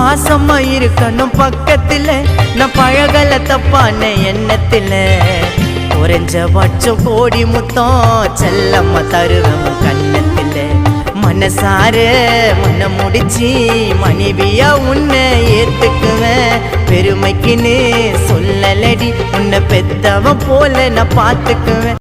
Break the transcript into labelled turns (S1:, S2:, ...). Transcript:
S1: பாசமா இருக்கணும் பக்கத்துல, நான் பழகல தப்பான எண்ணத்துல. குறைஞ்ச பட்சம் கோடி முத்தம் செல்லம்மா தருவேன் கண்ணத்துல. மனசார மன முடிச்சு மனைவியா உன்னை ஏத்துக்குவேன். பெருமைக்குன்னு சொல்லலடி, உன்னை பெத்தவன் போல நான் பார்த்துக்குவேன்.